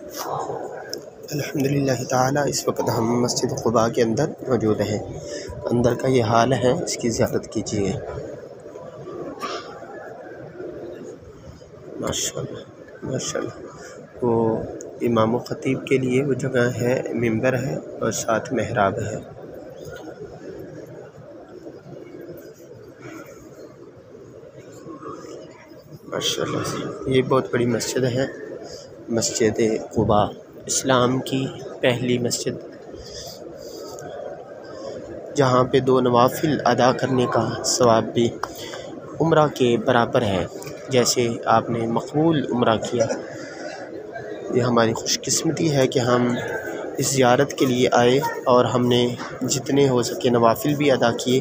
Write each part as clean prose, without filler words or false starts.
الحمدللہ تعالی اس وقت ہم مسجد قباء کے اندر موجود ہیں۔ اندر کا یہ حال ہے، اس کی زیارت کیجیے۔ ماشاءاللہ ماشاءاللہ۔ وہ امام و خطیب کے لیے وہ جگہ ہے، ممبر ہے اور ساتھ محراب ہے۔ ماشاءاللہ یہ بہت بڑی مسجد ہے، مسجد قباء، اسلام کی پہلی مسجد، جہاں پہ 2 نوافل ادا کرنے کا ثواب بھی عمرہ کے برابر ہے۔ جیسے آپ نے مقبول عمرہ کیا، یہ ہماری خوش قسمتی ہے کہ ہم اس زیارت کے لیے آئے اور ہم نے جتنے ہو سکے نوافل بھی ادا کیے،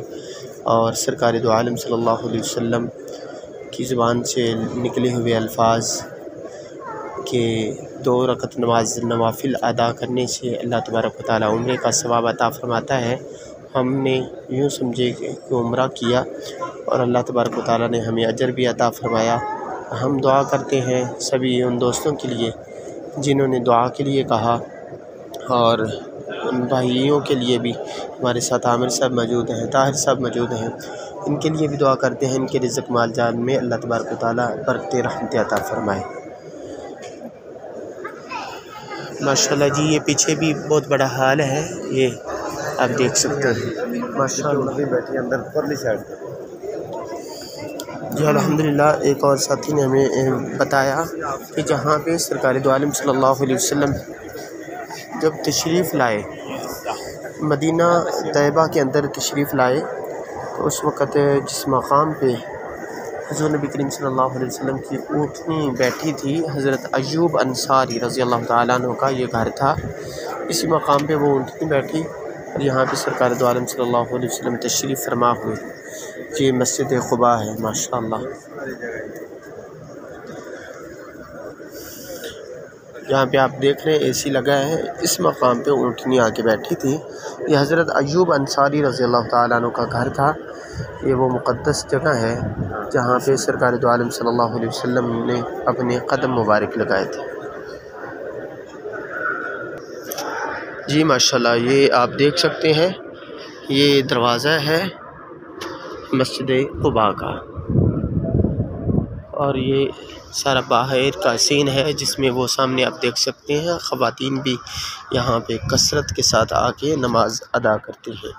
اور سرکار دو عالم صلی اللہ علیہ وسلم کی زبان سے نکلے ہوئے الفاظ کہ 2 رکعت نماز نوافل ادا کرنے سے اللہ تبارک و تعالیٰ عمرے کا ثواب عطا فرماتا ہے۔ ہم نے یوں سمجھے کہ عمرہ کیا اور اللہ تبارک و تعالیٰ نے ہمیں اجر بھی عطا فرمایا۔ ہم دعا کرتے ہیں سبھی ان دوستوں کے لیے جنہوں نے دعا کے لیے کہا، اور ان بھائیوں کے لیے بھی، ہمارے ساتھ عامر صاحب موجود ہیں، طاہر صاحب موجود ہیں، ان کے لیے بھی دعا کرتے ہیں، ان کے رزق مال جان میں اللہ تبارک و تعالیٰ برکت رحمت عطا فرمائے۔ ماشاءاللہ جی یہ پیچھے بھی بہت بڑا حال ہے، یہ آپ دیکھ سکتے ہیں ماشاءاللہ۔ جی الحمدللہ ایک اور ساتھی نے ہمیں بتایا کہ جہاں پہ سرکار دو عالم صلی اللہ علیہ وسلم جب تشریف لائے، مدینہ طیبہ کے اندر تشریف لائے، تو اس وقت جس مقام پہ حضور نبی کریم صلی اللہ علیہ وسلم کی اونٹنی بیٹھی تھی، حضرت ایوب انصاری رضی اللہ تعالیٰ عنہ کا یہ گھر تھا، اسی مقام پہ وہ اونٹنی بیٹھی، اور یہاں پہ سرکار دو عالم صلی اللہ علیہ وسلم تشریف فرما ہوئے۔ یہ مسجد قباء ہے ماشاءاللہ۔ یہاں پہ آپ دیکھ رہے ہیں اے سی لگا ہے، اس مقام پہ اونٹنی آ کے بیٹھی تھی۔ یہ حضرت ایوب انصاری رضی اللہ تعالیٰ عنہ کا گھر تھا۔ یہ وہ مقدس جگہ ہے جہاں پہ سرکار دو عالم صلی اللہ علیہ وسلم نے اپنے قدم مبارک لگائے تھے۔ جی ماشاءاللہ یہ آپ دیکھ سکتے ہیں، یہ دروازہ ہے مسجد قباء کا، اور یہ سارا باہر کا سین ہے جس میں وہ سامنے آپ دیکھ سکتے ہیں، خواتین بھی یہاں پہ کثرت کے ساتھ آ کے نماز ادا کرتی ہیں۔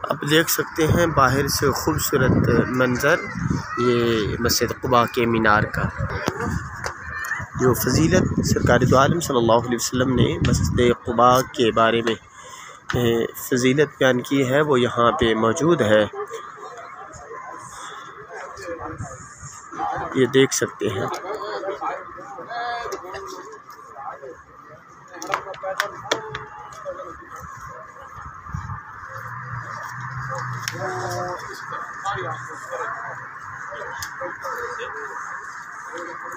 آپ دیکھ سکتے ہیں باہر سے خوبصورت منظر، یہ مسجد قباء کے مینار کا، جو فضیلت سرکار دو عالم صلی اللہ علیہ وسلم نے مسجد قباء کے بارے میں فضیلت بیان کی ہے، وہ یہاں پہ موجود ہے، یہ دیکھ سکتے ہیں۔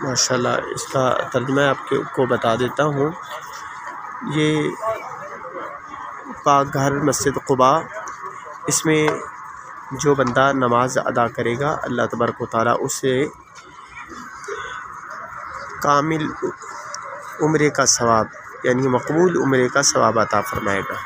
ماشاءاللہ اس کا ترجمہ آپ کو بتا دیتا ہوں۔ یہ پاک گھر مسجد قباء، اس میں جو بندہ نماز ادا کرے گا اللہ تبارک و تعالیٰ اسے کامل عمرے کا ثواب، یعنی مقبول عمرے کا ثواب عطا فرمائے گا۔